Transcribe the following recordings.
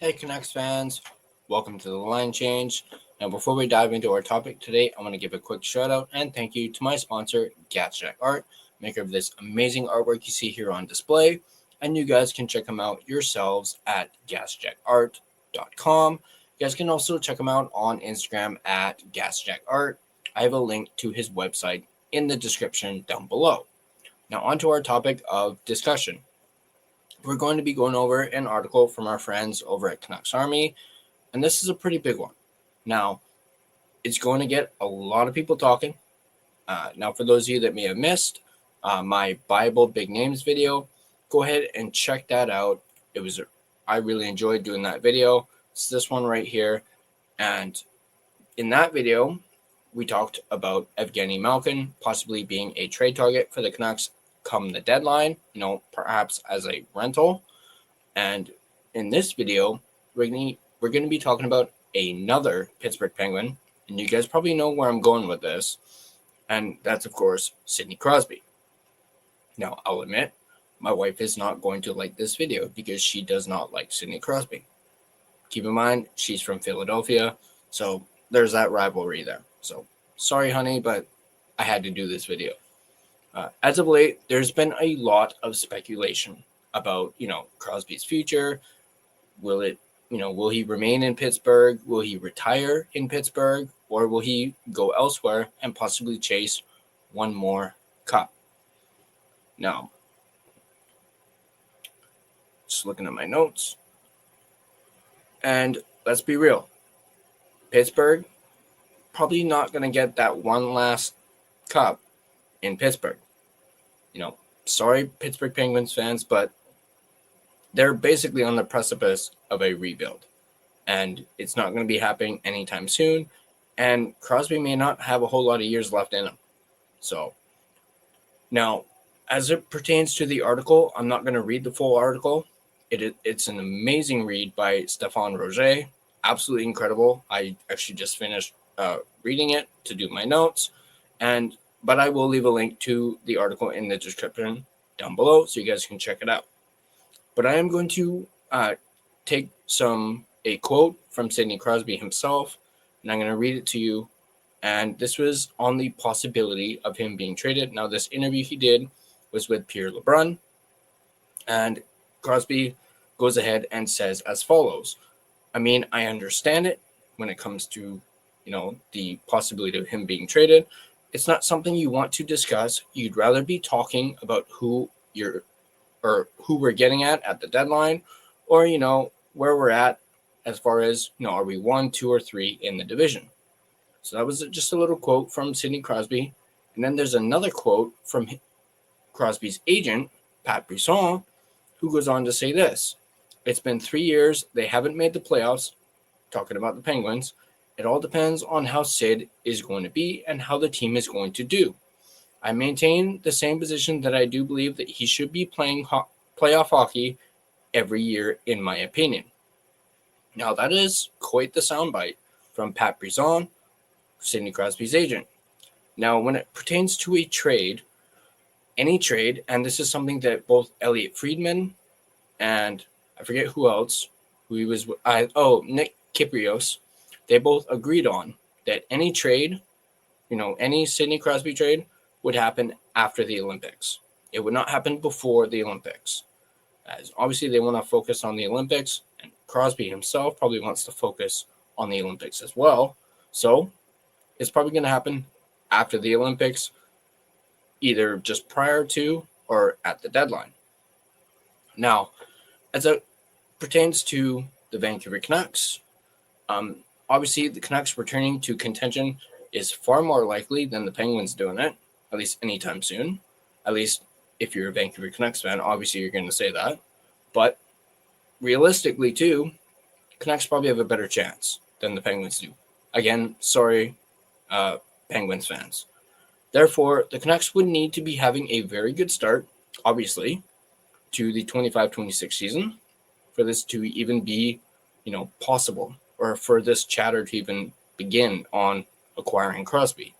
Hey Canucks fans, welcome to the Line Change. Now before we dive into our topic today, I want to give a quick shout out and thank you to my sponsor, Gassy Jack Art, maker of this amazing artwork you see here on display. And you guys can check them out yourselves at gassjackart.com. You guys can also check him out on Instagram at GassJackArt. I have a link to his website in the description down below. Now on to our topic of discussion. We're going to be going over an article from our friends over at Canucks Army, and this is a pretty big one. Now, it's going to get a lot of people talking. Now, for those of you that may have missed my Bible Big Names video, go ahead and check that out. I really enjoyed doing that video. It's this one right here, and in that video, we talked about Evgeny Malkin possibly being a trade target for the Canucks come the deadline, perhaps as a rental. And in this video, we're going to be talking about another Pittsburgh Penguin, and you guys probably know where I'm going with this, and that's, of course, Sidney Crosby. Now, I'll admit, my wife is not going to like this video because she does not like Sidney Crosby. Keep in mind, she's from Philadelphia, so there's that rivalry there. So, sorry, honey, but I had to do this video. As of late, there's been a lot of speculation about, Crosby's future. Will he remain in Pittsburgh? Will he retire in Pittsburgh? Or will he go elsewhere and possibly chase one more cup? Now, just looking at my notes. And let's be real. Pittsburgh, probably not going to get that one last cup in Pittsburgh. Sorry, Pittsburgh Penguins fans, but they're basically on the precipice of a rebuild, and it's not going to be happening anytime soon, and Crosby may not have a whole lot of years left in him. So, now, as it pertains to the article, I'm not going to read the full article. It's an amazing read by Stéphane Roger, absolutely incredible. I actually just finished reading it to do my notes, but I will leave a link to the article in the description down below so you guys can check it out. But I am going to take a quote from Sidney Crosby himself, and I'm going to read it to you. And this was on the possibility of him being traded. Now, this interview he did was with Pierre LeBrun, and Crosby goes ahead and says as follows. I understand it when it comes to, the possibility of him being traded. It's not something you want to discuss. You'd rather be talking about who we're getting at the deadline, or, where we're at as far as, are we 1, 2, or 3 in the division? So that was just a little quote from Sidney Crosby. And then there's another quote from Crosby's agent, Pat Brisson, who goes on to say this. It's been 3 years. They haven't made the playoffs, talking about the Penguins. It all depends on how Sid is going to be and how the team is going to do. I maintain the same position that I do believe that he should be playing playoff hockey every year, in my opinion. Now, that is quite the soundbite from Pat Brisson, Sidney Crosby's agent. Now, when it pertains to a trade, any trade, and this is something that both Elliot Friedman and I forget who else, Nick Kyprios, they both agreed on that any trade, any Sidney Crosby trade would happen after the Olympics. It would not happen before the Olympics, as obviously they want to focus on the Olympics, and Crosby himself probably wants to focus on the Olympics as well. So it's probably going to happen after the Olympics, either just prior to or at the deadline. Now, as it pertains to the Vancouver Canucks, obviously the Canucks returning to contention is far more likely than the Penguins doing it, at least anytime soon. At least if you're a Vancouver Canucks fan, obviously you're going to say that. But realistically, too, Canucks probably have a better chance than the Penguins do. Again, sorry, Penguins fans. Therefore, the Canucks would need to be having a very good start, obviously, to the 25-26 season for this to even be, possible, or for this chatter to even begin on acquiring Crosby.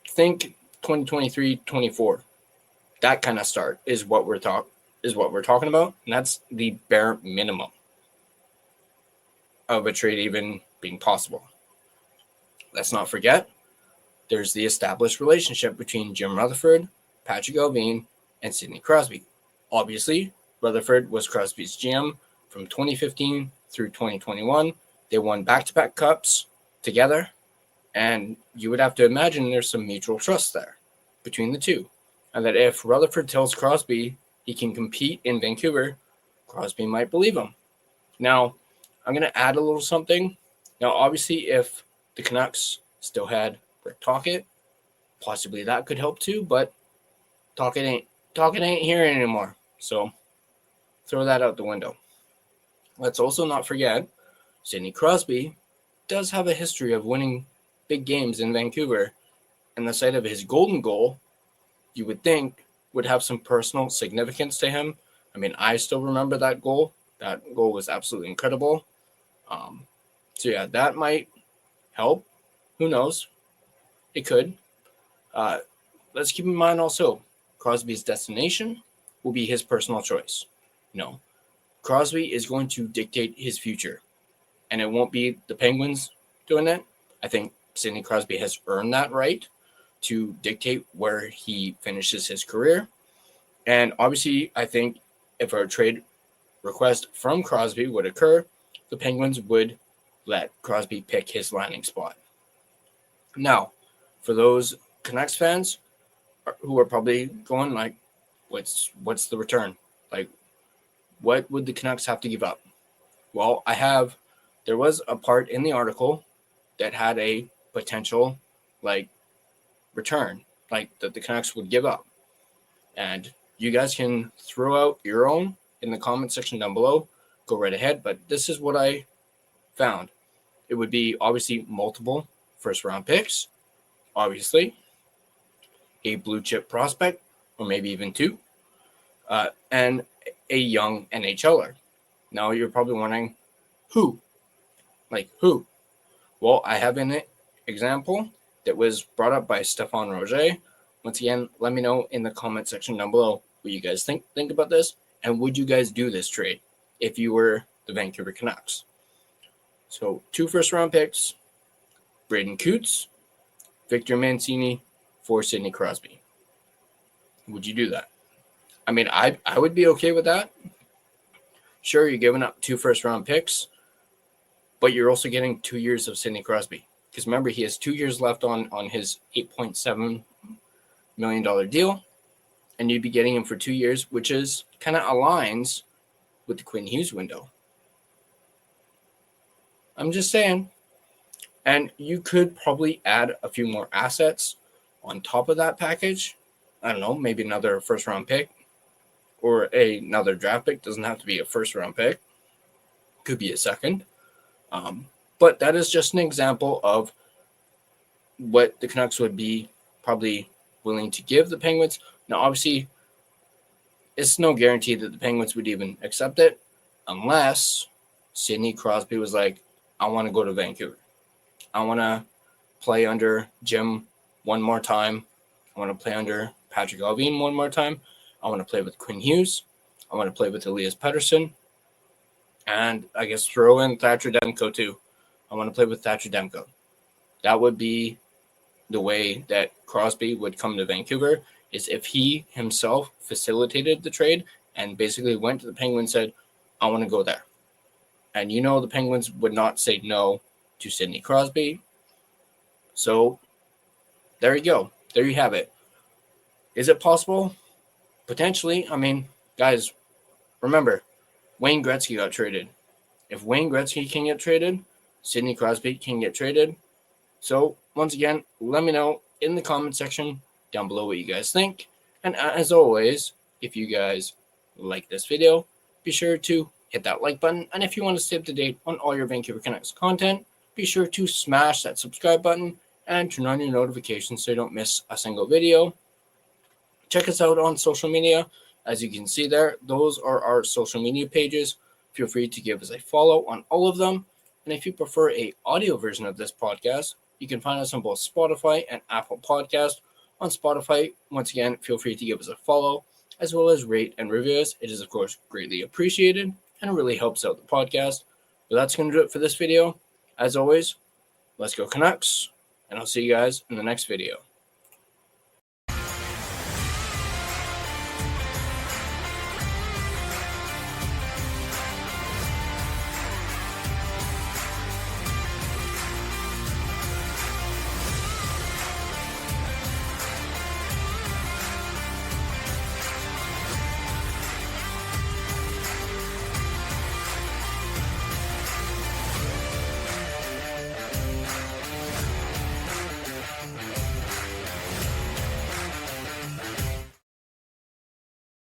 Think 2023-24. That kind of start is what we're talking about, and that's the bare minimum. of a trade even being possible. Let's not forget, there's the established relationship between Jim Rutherford, Patrick Allvin, and Sidney Crosby. Obviously, Rutherford was Crosby's GM from 2015 through 2021. They won back-to-back cups together, and you would have to imagine there's some mutual trust there between the two. And that if Rutherford tells Crosby he can compete in Vancouver, Crosby might believe him. Now, I'm going to add a little something. Now, obviously, if the Canucks still had Rick Tocchet, possibly that could help too, but Tocchet ain't here anymore. So throw that out the window. Let's also not forget, Sidney Crosby does have a history of winning big games in Vancouver, and the sight of his golden goal, you would think, would have some personal significance to him. I mean, I still remember that goal. That goal was absolutely incredible. So yeah, that might help. Who knows? It could. Let's keep in mind also, Crosby's destination will be his personal choice. No, Crosby is going to dictate his future, and it won't be the Penguins doing it. I think Sidney Crosby has earned that right to dictate where he finishes his career. And obviously, I think if a trade request from Crosby would occur, the Penguins would let Crosby pick his landing spot. Now, for those Canucks fans who are probably going like, what's the return? Like, what would the Canucks have to give up? Well, there was a part in the article that had a potential return, that the Canucks would give up. And you guys can throw out your own in the comment section down below. Go right ahead. But this is what I found. It would be obviously multiple first-round picks, obviously, a blue-chip prospect, or maybe even two, and a young NHLer. Now you're probably wondering, who? Who? Well, I have an example that was brought up by Stefan Roger. Once again, let me know in the comment section down below what you guys think about this, and would you guys do this trade if you were the Vancouver Canucks? So 2 first-round picks, Braden Coots, Victor Mancini for Sidney Crosby. Would you do that? I mean, I would be okay with that. Sure, you're giving up 2 first-round picks, but you're also getting 2 years of Sidney Crosby. Because remember, he has 2 years left on his $8.7 million deal, and you'd be getting him for 2 years, which is kind of aligns with the Quinn Hughes window. I'm just saying. And you could probably add a few more assets on top of that package. I don't know, maybe another first-round pick or another draft pick. Doesn't have to be a first-round pick. Could be a second. But that is just an example of what the Canucks would be probably willing to give the Penguins. Now, obviously, it's no guarantee that the Penguins would even accept it unless Sidney Crosby was like, I want to go to Vancouver. I want to play under Jim one more time. I want to play under Patrick Allvin one more time. I want to play with Quinn Hughes. I want to play with Elias Pettersson. And I guess throw in Thatcher Demko too. I want to play with Thatcher Demko. That would be the way that Crosby would come to Vancouver, is if he himself facilitated the trade and basically went to the Penguins and said, I want to go there. And the Penguins would not say no to Sidney Crosby. So there you go. There you have it. Is it possible? Potentially. I mean, guys, remember, Wayne Gretzky got traded. If Wayne Gretzky can get traded, Sidney Crosby can get traded. So once again, let me know in the comment section down below what you guys think. And as always, if you guys like this video, be sure to hit that like button. And if you want to stay up to date on all your Vancouver Canucks content, be sure to smash that subscribe button and turn on your notifications so you don't miss a single video. Check us out on social media. As you can see there, those are our social media pages. Feel free to give us a follow on all of them. And if you prefer an audio version of this podcast, you can find us on both Spotify and Apple Podcasts. On Spotify, once again, feel free to give us a follow, as well as rate and review us. It is, of course, greatly appreciated and really helps out the podcast. But that's going to do it for this video. As always, let's go Canucks, and I'll see you guys in the next video.